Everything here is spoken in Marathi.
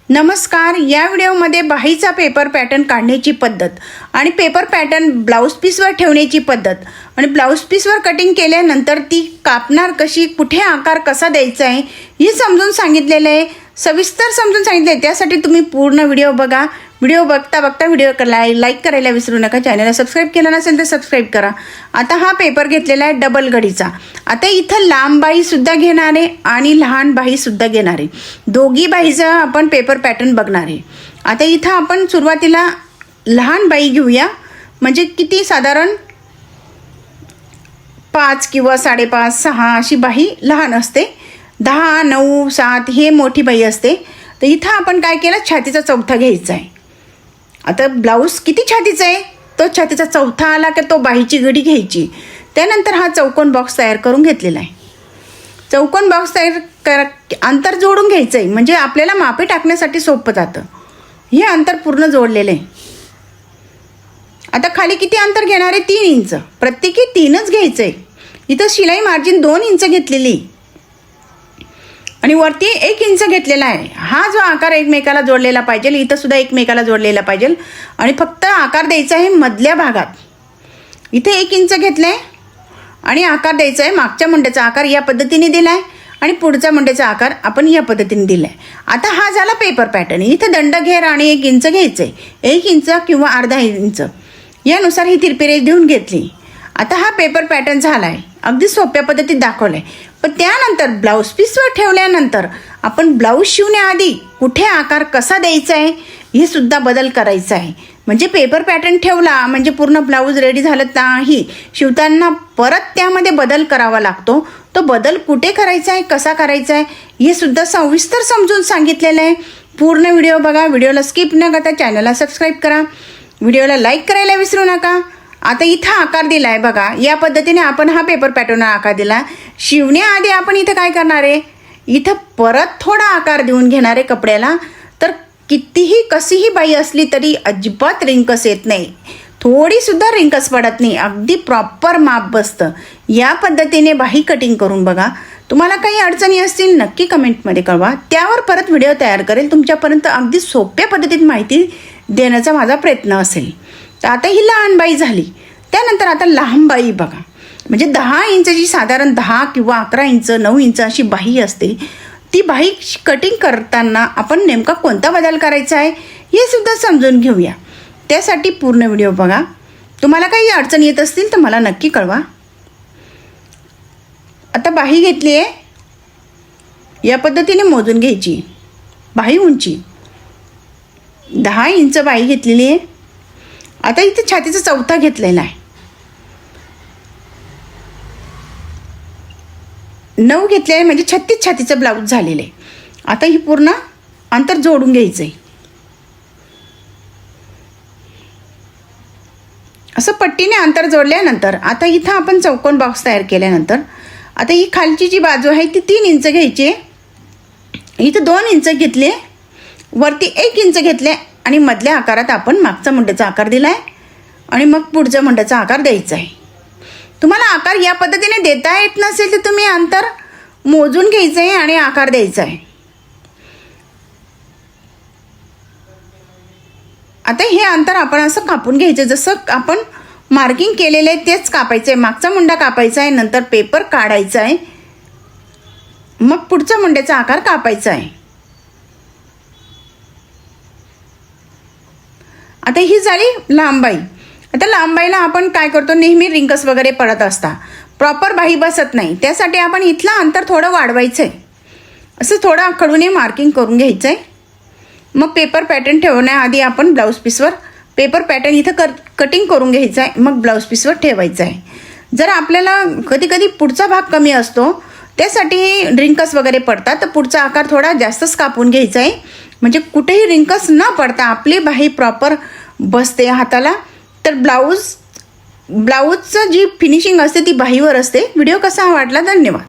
नमस्कार। या व्हिडिओमध्ये बाहीचा पेपर पॅटर्न काढण्याची पद्धत आणि पेपर पॅटर्न ब्लाउज पीसवर ठेवण्याची पद्धत आणि ब्लाउज पीसवर कटिंग केल्यानंतर ती कापणार कशी, कुठे आकार कसा द्यायचा आहे हे समजून सांगितलेलं आहे, सविस्तर समजून सांगितले आहे। त्यासाठी तुम्ही पूर्ण व्हिडिओ बघा। व्हिडिओ बघता बघता व्हिडिओ लाईक करायला विसरू नका। चॅनलला सबस्क्राईब केलं नसेल तर सबस्क्राईब करा। आता हा पेपर घेतलेला आहे डबल घडीचा। आता इथं लांब बाही सुद्धा घेणार आहे आणि लहान बाही सुद्धा घेणार आहे। दोघी बाहीचा आपण पेपर पॅटर्न बघणार आहे। आता इथं आपण सुरुवातीला लहान बाही घेऊया, म्हणजे किती साधारण 5 किंवा 5.5 6 अशी बाही लहान असते। 10 9 7 हे मोठी बाही असते। तर इथं आपण काय केलं, छातीचा चौथा घ्यायचा आहे। आता ब्लाऊज किती छातीचा आहे, तो छातीचा चौथा आला की तो बाहीची घडी घ्यायची। त्यानंतर हा चौकोन बॉक्स तयार करून घेतलेला आहे। चौकोन बॉक्स तयार अंतर जोडून घ्यायचं आहे, म्हणजे आपल्याला मापे टाकण्यासाठी सोपं जातं। हे अंतर पूर्ण जोडलेलं आहे। आता खाली किती अंतर घेणार आहे, 3 इंच। प्रत्येकी 3च घ्यायचं आहे। इथं शिलाई मार्जिन 2 इंच घेतलेली आणि वरती 1 इंच घेतलेला आहे। हा जो आकार एकमेकाला जोडलेला पाहिजे, इथं सुद्धा एकमेकाला जोडलेला पाहिजे आणि फक्त आकार द्यायचा आहे मधल्या भागात। इथे 1 इंच घेतलं आहे आणि आकार द्यायचा आहे। मागच्या मुंड्याचा आकार या पद्धतीने दिला आहे आणि पुढचा मुंड्याचा आकार आपण या पद्धतीने दिला आहे। आता हा झाला पेपर पॅटर्न। इथं दंडघेर आणि 1 इंच घ्यायचं आहे। 1 इंच किंवा अर्धा इंच यानुसार ही तिरपी रेष देऊन घेतली। आता हा पेपर पॅटर्न झाला आहे, अगदी सोप्या पद्धतीत दाखवलं आहे। पण त्यानंतर ब्लाऊज पीसवर ठेवल्यानंतर आपण ब्लाऊज शिवण्याआधी कुठे आकार कसा द्यायचा आहे हे सुद्धा बदल करायचा आहे। म्हणजे पेपर पॅटर्न ठेवला म्हणजे पूर्ण ब्लाऊज रेडी झालं नाही, शिवताना परत त्यामध्ये बदल करावा लागतो। तो बदल कुठे करायचा आहे, कसा करायचा आहे हे सुद्धा सविस्तर समजून सांगितलेलं आहे। पूर्ण व्हिडिओ बघा। व्हिडिओला स्किप न करता चॅनलला सबस्क्राईब करा। व्हिडिओला लाईक करायला विसरू नका। आता इथं आकार दिला आहे बघा, या पद्धतीने आपण हा पेपर पॅटर्न आकार दिला। शिवण्याआधी आपण इथं काय करणार आहे, इथं परत थोडा आकार देऊन घेणार आहे कपड्याला। तर कितीही कशीही बाई असली तरी अजिबात रिंकस येत नाही, थोडी सुद्धा रिंकस पडत नाही, अगदी प्रॉपर माप बसतं। या पद्धतीने बाही कटिंग करून बघा। तुम्हाला काही अडचणी असतील नक्की कमेंटमध्ये कळवा, त्यावर परत व्हिडिओ तयार करेल। तुमच्यापर्यंत अगदी सोप्या पद्धतीत माहिती देण्याचा माझा प्रयत्न असेल। तर आता ही लहान बाई झाली। त्यानंतर आता लांब बाई बघा, म्हणजे 10 इंचची साधारण 10 किंवा 11 इंच 9 इंच अशी बाही असते। ती बाही कटिंग करताना आपण नेमका कोणता बदल करायचा आहे हे सुद्धा समजून घेऊया। त्यासाठी पूर्ण व्हिडिओ बघा। तुम्हाला काही अडचण येत असतील तर मला नक्की कळवा। आता बाही घेतली आहे, या पद्धतीने मोजून घ्यायची। बाही उंची 10 इंच बाही घेतलेली आहे। आता इथे छातीचा चौथा घेतलेला आहे, 9 घेतले आहे, म्हणजे 36 छातीचं ब्लाऊज झालेलं आहे। आता ही पूर्ण अंतर जोडून घ्यायचं आहे। असं पट्टीने अंतर जोडल्यानंतर आता इथं आपण चौकोन बॉक्स तयार केल्यानंतर आता ही खालची जी बाजू आहे ती 3 इंच घ्यायची आहे। इथं 2 इंच घेतले, वरती 1 इंच घेतले आणि मधल्या आकारात आपण मागचा मुंड्याचा आकार दिला आहे आणि मग पुढच्या मुंड्याचा आकार द्यायचा आहे। तुम्हाला आकार या पद्धतीने देता येत नसेल तर तुम्ही अंतर मोजून घ्यायचं आहे आणि आकार द्यायचा आहे। आता हे अंतर आपण असं कापून घ्यायचं, जसं आपण मार्किंग केलेलं आहे तेच कापायचं आहे। मागचा मुंडा कापायचा आहे, नंतर पेपर काढायचा आहे, मग पुढच्या मुंड्याचा आकार कापायचा आहे। आता ही झाली लांब बाही। आता लांब बाहीला आपण काय करतो, नेहमी रिंकस वगैरे पडत असता, प्रॉपर बाही बसत नाही। त्यासाठी आपण इथलं अंतर थोडं वाढवायचं आहे। असं थोडं खडूने मार्किंग करून घ्यायचं आहे। मग पेपर पॅटर्न ठेवण्याआधी आपण ब्लाऊज पीसवर पेपर पॅटर्न इथं कटिंग करून घ्यायचं आहे, मग ब्लाऊज पीसवर ठेवायचं आहे। जर आपल्याला कधी कधी पुढचा भाग कमी असतो, त्यासाठी रिंकस वगैरे पडतात, तर पुढचा आकार थोडा जास्तच कापून घ्यायचा आहे, म्हणजे कुठेही रिंकस न पडता आपली बाही प्रॉपर बसते हाताला। तर ब्लाऊजचं जी फिनिशिंग असते ती बाहीवर असते। व्हिडिओ कसा वाटला, धन्यवाद।